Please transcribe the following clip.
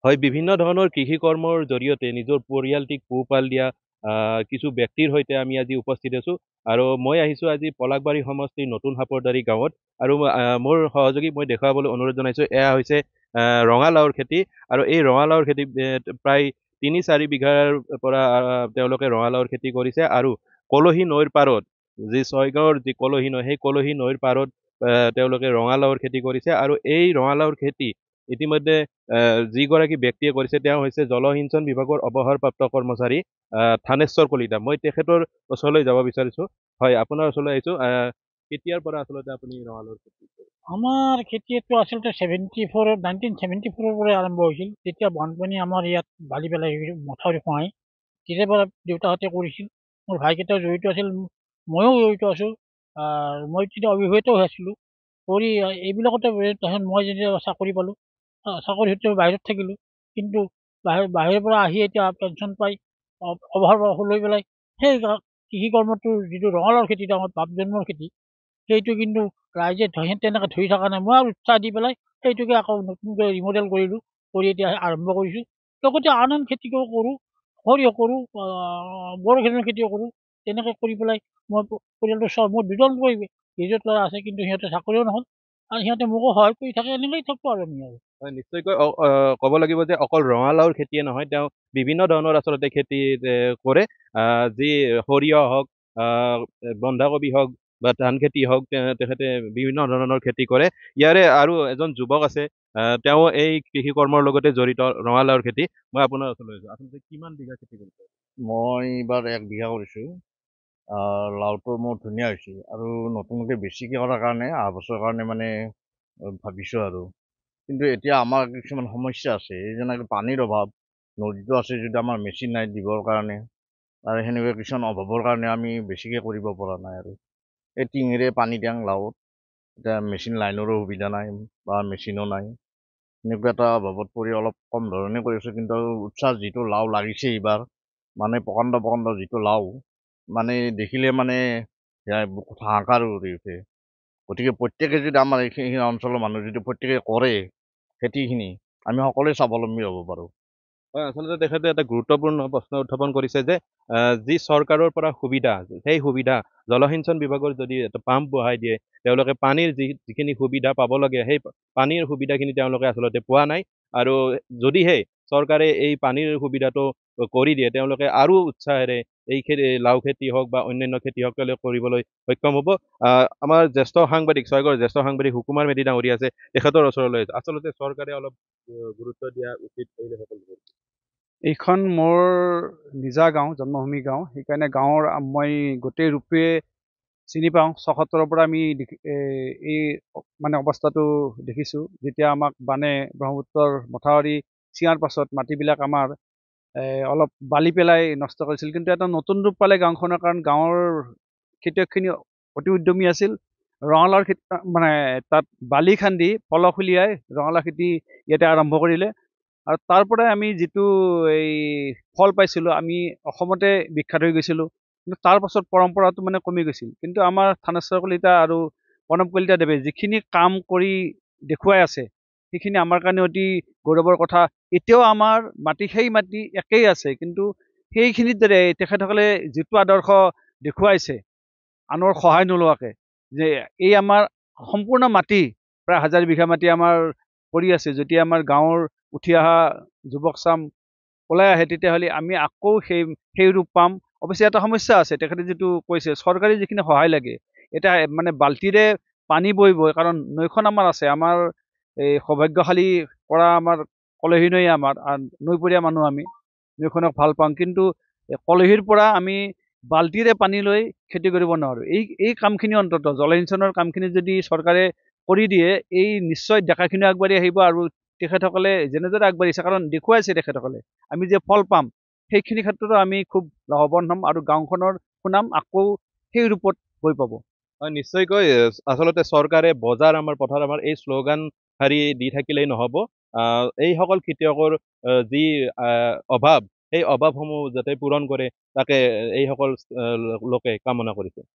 হয়, বিভিন্ন ধৰণৰ কৃষি কৰ্মৰ জৰিয়তে নিজৰ পৰিয়ালটিক পোহপাল দিয়া কিছু ব্যক্তিৰ সৈতে আমি আজি উপস্থিত আছোঁ। আৰু মই আহিছোঁ আজি পলাশবাৰী সমষ্টিৰ নতুন সাপৰদাৰি গাঁৱত। আৰু মোৰ সহযোগীক মই দেখুৱাবলৈ অনুৰোধ জনাইছোঁ। এয়া হৈছে ৰঙালাওৰ খেতি। আৰু এই ৰঙালাওৰ খেতি প্ৰায় ৩-৪ বিঘাৰ পৰা তেওঁলোকে ৰঙালাওৰ খেতি কৰিছে। আৰু কলহী নৈৰ পাৰত, যি ছয়গাঁৱৰ যি কলহী নৈ, সেই কলহী নৈৰ পাৰত তেওঁলোকে ৰঙালাওৰ খেতি কৰিছে। আৰু এই ৰঙালাওৰ খেতি ইতিমধ্যে যিগৰাকী ব্যক্তিয়ে কৰিছে তেওঁ হৈছে জলসিঞ্চন বিভাগৰ অৱসৰপ্ৰাপ্ত কৰ্মচাৰী থানেশ্বৰ কলিতা। মই তেখেতৰ ওচৰলৈ যাব বিচাৰিছোঁ। হয়, আপোনাৰ ওচৰলৈ আহিছোঁ। কেতিয়াৰ পৰা আচলতে আপুনি ৰঙালাওৰ খেতি কৰে? আমাৰ খেতিটো আচলতে 1974 পৰা আৰম্ভ হৈছিল। তেতিয়া বানপানী আমাৰ ইয়াত বালি পেলাই মথাউৰি খহাই তেতিয়াৰ পৰা দেউতাহঁতে কৰিছিল। মোৰ ভাইকেইটাও জড়িত আছিল, ময়ো জড়িত আছোঁ। মই তেতিয়া অবিবাহিত হৈ আছিলোঁ। কৰি এইবিলাকতে তাৰপিছত মই যেতিয়া চাকৰি পালোঁ, চাকৰি সূত্ৰে বাহিৰত থাকিলোঁ। কিন্তু বাহিৰৰ পৰা আহি এতিয়া পেঞ্চন পাই অৱসৰ লৈ পেলাই সেই কৃষি কৰ্মটোৰ যিটো ৰঙালাওৰ খেতি, আমাৰ বাপ জন্মৰ খেতি, সেইটো কিন্তু ৰাইজে তেনেকৈ ধৰি থকা নাই। মই আৰু উৎসাহ দি পেলাই সেইটোকে আকৌ নতুনকৈ ৰিমডেল কৰিলোঁ, কৰি এতিয়া আৰম্ভ কৰিছোঁ। লগতে আন আন খেতিও কৰোঁ, সৰিয়হ কৰোঁ, বড়ো খেতিও কৰোঁ। তেনেকৈ কৰি পেলাই মই পৰিয়ালটো মোৰ দুজনকৈ নিজৰ ল'ৰা আছে, কিন্তু সিহঁতে চাকৰিও নহ'ল আৰু সিহঁতে মোকো সহায় কৰি থাকে। এনেকৈয়ে থাকোঁ আৰু আমি আৰু। হয়, নিশ্চয়কৈ ক'ব লাগিব যে অকল ৰঙালাওৰ খেতিয়ে নহয়, তেওঁ বিভিন্ন ধৰণৰ আচলতে খেতি কৰে। যি সৰিয়হ হওক, বন্ধাকবি হওক বা ধান খেতি হওক, তেখেতে বিভিন্ন ধৰণৰ খেতি কৰে। ইয়াৰে আৰু এজন যুৱক আছে, তেওঁ এই কৃষি কৰ্মৰ লগতে জড়িত, ৰঙালাওৰ খেতি। মই আপোনাৰ ওচৰলৈ আহিছোঁ। আচলতে কিমান বিঘা খেতি কৰিছে? মই এইবাৰ 1 বিঘা কৰিছোঁ। লাওটো মোৰ ধুনীয়া হৈছে আৰু নতুনকৈ বেছিকৈ কৰাৰ কাৰণে অহা বছৰৰ কাৰণে মানে ভাবিছোঁ আৰু। কিন্তু এতিয়া আমাৰ কিছুমান সমস্যা আছে, এই যেনেকৈ পানীৰ অভাৱ। নদীটো আছে যদি আমাৰ মেচিন নাই দিবৰ কাৰণে, আৰু সেনেকুৱা কিছুমান অভাৱৰ কাৰণে আমি বেছিকৈ কৰিব পৰা নাই আৰু। এই টিঙেৰে পানী দিয়াং লাওত, এতিয়া মেচিন লাইনৰো সুবিধা নাই বা মেচিনো নাই। এনেকুৱা এটা অভাৱত পৰি অলপ কম ধৰণে কৰিছোঁ। কিন্তু উৎসাহ যিটো লাও লাগিছে এইবাৰ, মানে প্ৰকাণ্ড প্ৰকাণ্ড যিটো লাও, মানে দেখিলে মানে হাহাকাৰ কৰি উঠে। গতিকে প্ৰত্যেকে যদি আমাৰ এইখিনি অঞ্চলৰ মানুহ যদি প্ৰত্যেকে কৰে খেতিখিনি, আমি সকলোৱে স্বাৱলম্বী হ'ব পাৰোঁ। হয়, আচলতে তেখেতে এটা গুৰুত্বপূৰ্ণ প্ৰশ্ন উত্থাপন কৰিছে যে যি চৰকাৰৰ পৰা সুবিধা, সেই সুবিধা জলসিঞ্চন বিভাগৰ যদি এটা পাম্প বহাই দিয়ে, তেওঁলোকে পানীৰ যিখিনি সুবিধা পাব লাগে, সেই পানীৰ সুবিধাখিনি তেওঁলোকে আচলতে পোৱা নাই। আৰু যদিহে চৰকাৰে এই পানীৰ সুবিধাটো কৰি দিয়ে, তেওঁলোকে আৰু উৎসাহেৰে এই লাও খেতি হওক বা অন্যান্য খেতি হওক তেওঁলোকে কৰিবলৈ সক্ষম হ'ব। আমাৰ জ্যেষ্ঠ সাংবাদিক, ছয়গড়ৰ জ্যেষ্ঠ সাংবাদিক সুকুমাৰ মেধি ডাঙৰীয়া আছে, তেখেতৰ ওচৰলৈ আচলতে চৰকাৰে অলপ গুৰুত্ব দিয়া উচিত বুলি সকলো ভাবে। এইখন মোৰ নিজা গাঁও, জন্মভূমি গাঁও। সেইকাৰণে গাঁৱৰ মই গোটেই ৰূপে চিনি পাওঁ। ৭৪ৰ পৰা আমি এই মানে অৱস্থাটো দেখিছোঁ। যেতিয়া আমাক বানে ব্ৰহ্মপুত্ৰৰ মথাউৰি ছিঙাৰ পাছত মাটিবিলাক আমাৰ অলপ বালি পেলাই নষ্ট কৰিছিল। কিন্তু এটা নতুন ৰূপ পালে গাঁওখনৰ, কাৰণ গাঁৱৰ খেতিয়কখিনি অতি উদ্যমী আছিল। ৰঙালাওৰ খেতি মানে তাত বালি খান্দি পলস উলিয়াই ৰঙালাও খেতি ইয়াতে আৰম্ভ কৰিলে। আৰু তাৰ পৰাই আমি যিটো এই ফল পাইছিলোঁ, আমি অসমতে বিখ্যাত হৈ গৈছিলোঁ। কিন্তু তাৰ পাছত পৰম্পৰাটো মানে কমি গৈছিল। কিন্তু আমাৰ থানেশ্বৰ কলিতা আৰু প্ৰণৱ কলিতা দেৱে যিখিনি কাম কৰি দেখুৱাই আছে, সেইখিনি আমাৰ কাৰণে অতি গৌৰৱৰ কথা। এতিয়াও আমাৰ সেই মাটি একেই আছে, কিন্তু সেইখিনিৰ দৰে তেখেতসকলে যিটো আদৰ্শ দেখুৱাইছে, আনৰ সহায় নোলোৱাকে, যে এই আমাৰ সম্পূৰ্ণ মাটি, প্ৰায় 1000 বিঘা মাটি আমাৰ পৰি আছে। যদি আমাৰ গাঁৱৰ উঠি অহা যুৱক চাম ওলাই আহে, তেতিয়াহ'লে আমি আকৌ সেই ৰূপ পাম। অৱশ্যে এটা সমস্যা আছে, তেখেতে যিটো কৈছে চৰকাৰী যিখিনি সহায় লাগে, এতিয়া মানে বাল্টিৰে পানী বৈ কাৰণ নৈখন আমাৰ আছে। আমাৰ এই সৌভাগ্যশালী কৰা আমাৰ কলহী নৈ, আমাৰ নৈপৰীয়া মানুহ, আমি নৈখনক ভাল পাওঁ। কিন্তু কলহীৰ পৰা আমি বাল্টিৰে পানী লৈ খেতি কৰিব নোৱাৰোঁ। এই কামখিনি অন্ততঃ জলসিঞ্চনৰ কামখিনি যদি চৰকাৰে কৰি দিয়ে, এই নিশ্চয় ডেকাখিনি আগবাঢ়ি আহিব। আৰু তেখেতসকলে যেনেদৰে আগবাঢ়িছে, কাৰণ দেখুৱাইছে তেখেতসকলে, আমি যে ফল পাম, সেইখিনি ক্ষেত্ৰতো আমি খুব লাভৱান হ'ম আৰু গাঁওখনৰ সুনাম আকৌ সেই ৰূপত গৈ পাব। হয়, নিশ্চয়কৈ। আচলতে চৰকাৰে বজাৰ আমাৰ, পথাৰ আমাৰ, এই শ্লোগান শাৰী দি থাকিলেই নহ'ব। এইসকল খেতিয়কৰ যি অভাৱ, সেই অভাৱসমূহ যাতে পূৰণ কৰে, তাকে এইসকল লোকে কামনা কৰিছে।